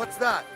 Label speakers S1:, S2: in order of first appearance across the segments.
S1: What's that?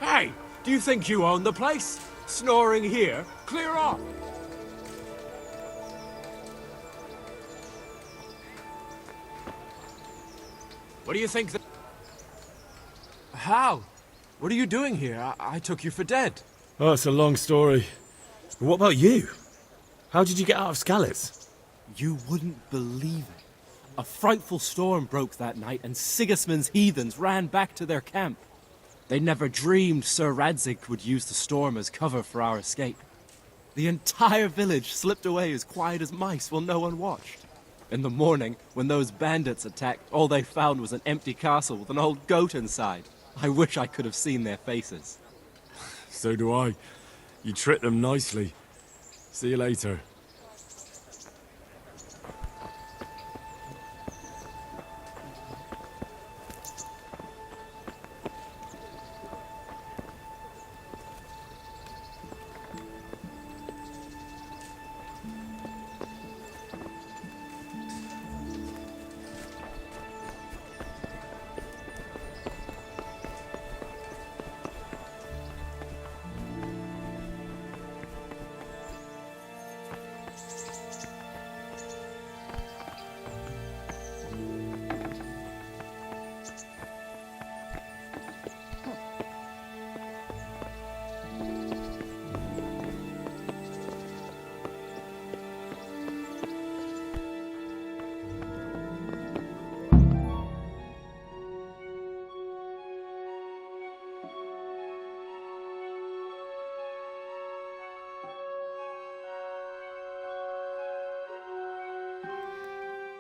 S2: Hey, do you think you own the place? Snoring here? Clear off! What do you think that... Hal, what are you doing here? I took you for dead.
S3: Oh, it's a long story. But what about you? How did you get out of Skalitz?
S4: You wouldn't believe it. A frightful storm broke that night, and Sigismund's heathens ran back to their camp. They never dreamed Sir Radzig would use the storm as cover for our escape. The entire village slipped away as quiet as mice while no one watched. In the morning, when those bandits attacked, all they found was an empty castle with an old goat inside. I wish I could have seen their faces.
S3: So do I. You tricked them nicely. See you later.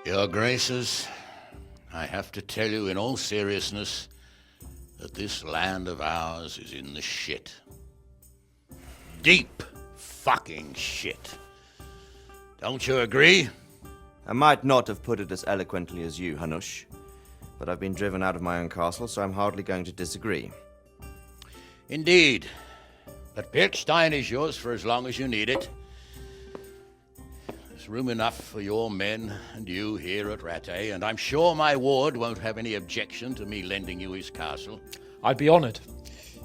S1: Your Graces, I have to tell you in all seriousness that this land of ours is in the shit. Deep fucking shit. Don't you agree?
S5: I might not have put it as eloquently as you, Hanush, but I've been driven out of my own castle, so I'm hardly going to disagree.
S1: Indeed. But Birkstein is yours for as long as you need it. There's room enough for your men and you here at Rattay, and I'm sure my ward won't have any objection to me lending you his castle.
S6: I'd be honoured.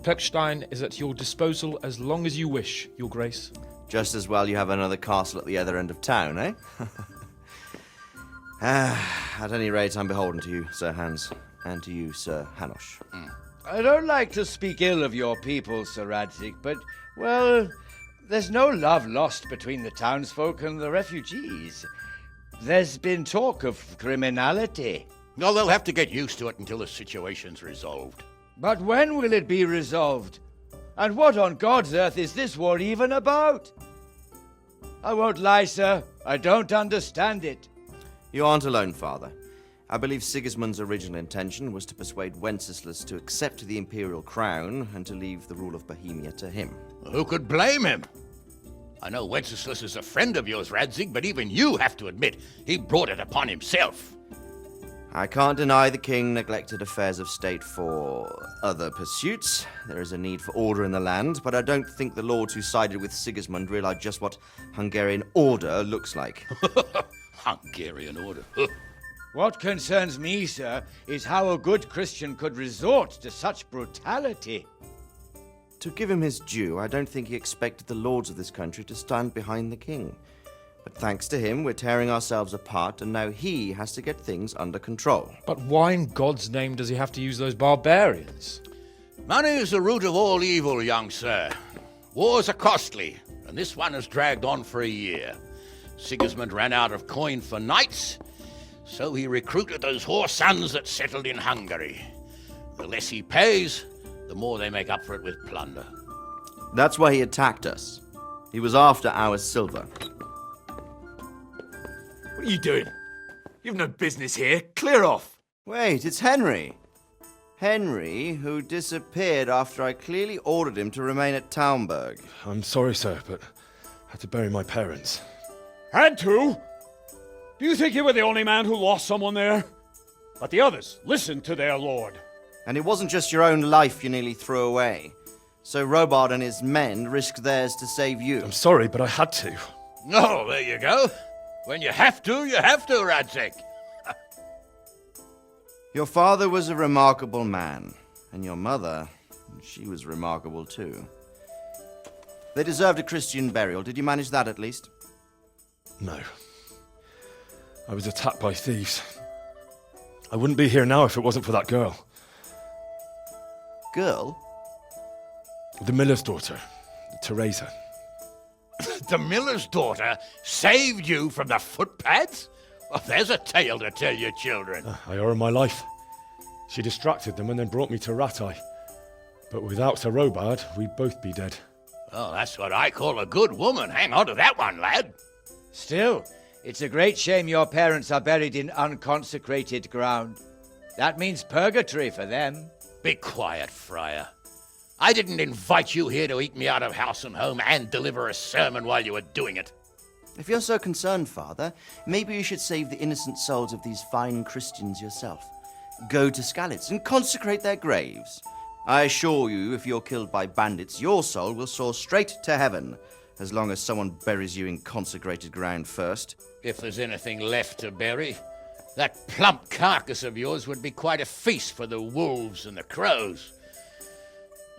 S6: Pirkstein is at your disposal as long as you wish, Your Grace.
S5: Just as well you have another castle at the other end of town, eh? At any rate, I'm beholden to you, Sir Hans, and to you, Sir Hanush.
S7: I don't like to speak ill of your people, Sir Radzig, but, well, there's no love lost between the townsfolk and the refugees. There's been talk of criminality.
S1: No, they'll have to get used to it until the situation's resolved.
S7: But when will it be resolved? And what on God's earth is this war even about? I won't lie, sir. I don't understand it.
S5: You aren't alone, Father. I believe Sigismund's original intention was to persuade Wenceslas to accept the imperial crown and to leave the rule of Bohemia to him.
S1: Who could blame him? I know Wenceslas is a friend of yours, Radzig, but even you have to admit he brought it upon himself.
S5: I can't deny the king neglected affairs of state for other pursuits. There is a need for order in the land, but I don't think the lords who sided with Sigismund realized just what Hungarian order looks like.
S1: Hungarian order.
S7: What concerns me, sir, is how a good Christian could resort to such brutality.
S5: To give him his due, I don't think he expected the lords of this country to stand behind the king. But thanks to him, we're tearing ourselves apart, and now he has to get things under control.
S6: But why in God's name does he have to use those barbarians?
S1: Money is the root of all evil, young sir. Wars are costly, and this one has dragged on for a year. Sigismund ran out of coin for knights, so he recruited those whore sons that settled in Hungary. The less he pays, the more they make up for it with plunder.
S5: That's why he attacked us. He was after our silver.
S2: What are you doing? You've no business here. Clear off.
S5: Wait, it's Henry. Henry, who disappeared after I clearly ordered him to remain at Taunberg.
S3: I'm sorry, sir, but I had to bury my parents.
S2: Had to? Do you think you were the only man who lost someone there? But the others listened to their lord.
S5: And it wasn't just your own life you nearly threw away. So Robard and his men risked theirs to save you.
S3: I'm sorry, but I had to.
S1: Oh, there you go. When you have to, Radzig.
S5: Your father was a remarkable man, and your mother, she was remarkable too. They deserved a Christian burial. Did you manage that at least?
S3: No. I was attacked by thieves. I wouldn't be here now if it wasn't for that girl.
S5: Girl?
S3: The miller's daughter, Teresa.
S1: The miller's daughter saved you from the footpads? Well, there's a tale to tell your children.
S3: I owe her my life. She distracted them and then brought me to Rattay. But without Sir Robard, we'd both be dead.
S1: Oh, that's what I call a good woman. Hang on to that one, lad.
S7: Still, it's a great shame your parents are buried in unconsecrated ground. That means purgatory for them.
S1: Be quiet, Friar. I didn't invite you here to eat me out of house and home and deliver a sermon while you were doing it.
S5: If you're so concerned, Father, maybe you should save the innocent souls of these fine Christians yourself. Go to Skalitz and consecrate their graves. I assure you, if you're killed by bandits, your soul will soar straight to heaven, as long as someone buries you in consecrated ground first.
S1: If there's anything left to bury, that plump carcass of yours would be quite a feast for the wolves and the crows.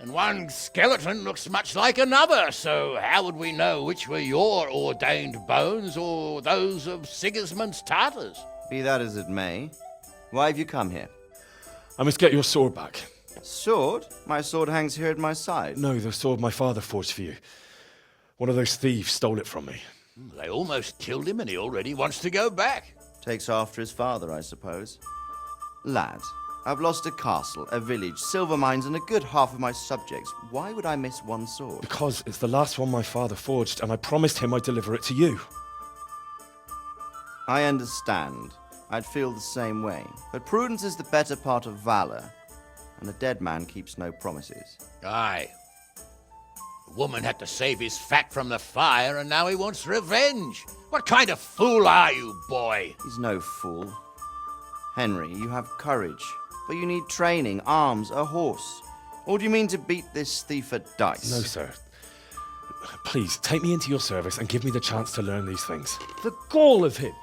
S1: And one skeleton looks much like another, so how would we know which were your ordained bones or those of Sigismund's Tartars?
S5: Be that as it may, why have you come here?
S3: I must get your sword back.
S5: Sword? My sword hangs here at my side.
S3: No, the sword my father forged for you. One of those thieves stole it from me.
S1: They almost killed him and he already wants to go back.
S5: Takes after his father, I suppose. Lad, I've lost a castle, a village, silver mines, and a good half of my subjects. Why would I miss one sword?
S3: Because it's the last one my father forged, and I promised him I'd deliver it to you.
S5: I understand. I'd feel the same way. But prudence is the better part of valor, and a dead man keeps no promises.
S1: Aye. The woman had to save his fat from the fire, and now he wants revenge. What kind of fool are you, boy?
S5: He's no fool. Henry, you have courage, but you need training, arms, a horse. Or do you mean to beat this thief at dice?
S3: No, sir. Please, take me into your service and give me the chance to learn these things.
S6: The gall of him.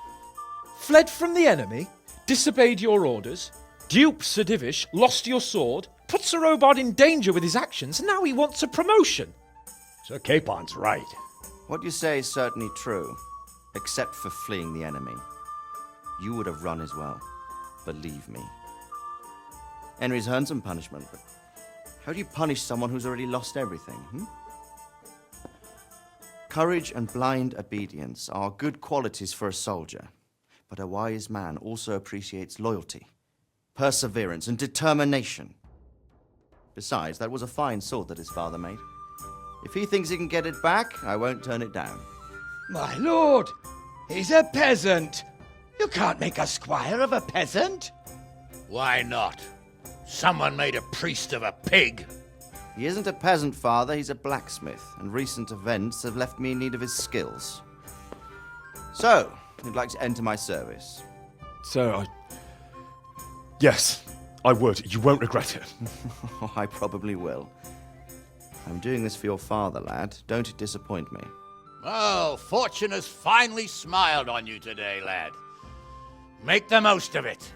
S6: Fled from the enemy, disobeyed your orders, duped Sir Divish, lost your sword, put Sir Robard in danger with his actions, and now he wants a promotion.
S2: Sir Capon's right.
S5: What you say is certainly true, except for fleeing the enemy. You would have run as well, believe me. Henry's earned some punishment, but how do you punish someone who's already lost everything, Courage and blind obedience are good qualities for a soldier, but a wise man also appreciates loyalty, perseverance, and determination. Besides, that was a fine sword that his father made. If he thinks he can get it back, I won't turn it down.
S7: My lord, he's a peasant. You can't make a squire of a peasant.
S1: Why not? Someone made a priest of a pig.
S5: He isn't a peasant, father, he's a blacksmith, and recent events have left me in need of his skills. So, you'd like to enter my service?
S3: Sir, Yes, I would. You won't regret it.
S5: Oh, I probably will. I'm doing this for your father, lad. Don't disappoint me.
S1: Oh, fortune has finally smiled on you today, lad. Make the most of it.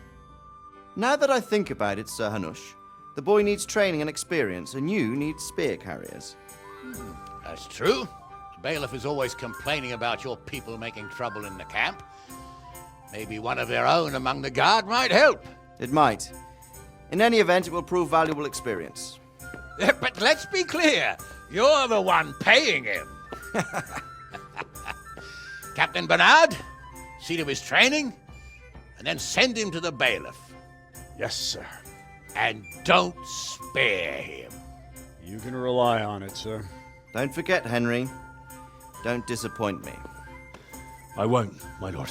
S5: Now that I think about it, Sir Hanush, the boy needs training and experience, and you need spear carriers.
S1: That's true. The bailiff is always complaining about your people making trouble in the camp. Maybe one of their own among the guard might help.
S5: It might. In any event, it will prove valuable experience.
S1: But let's be clear, you're the one paying him. Captain Bernard, see to his training, and then send him to the bailiff.
S2: Yes, sir.
S1: And don't spare him.
S2: You can rely on it, sir.
S5: Don't forget, Henry. Don't disappoint me.
S3: I won't, my lord.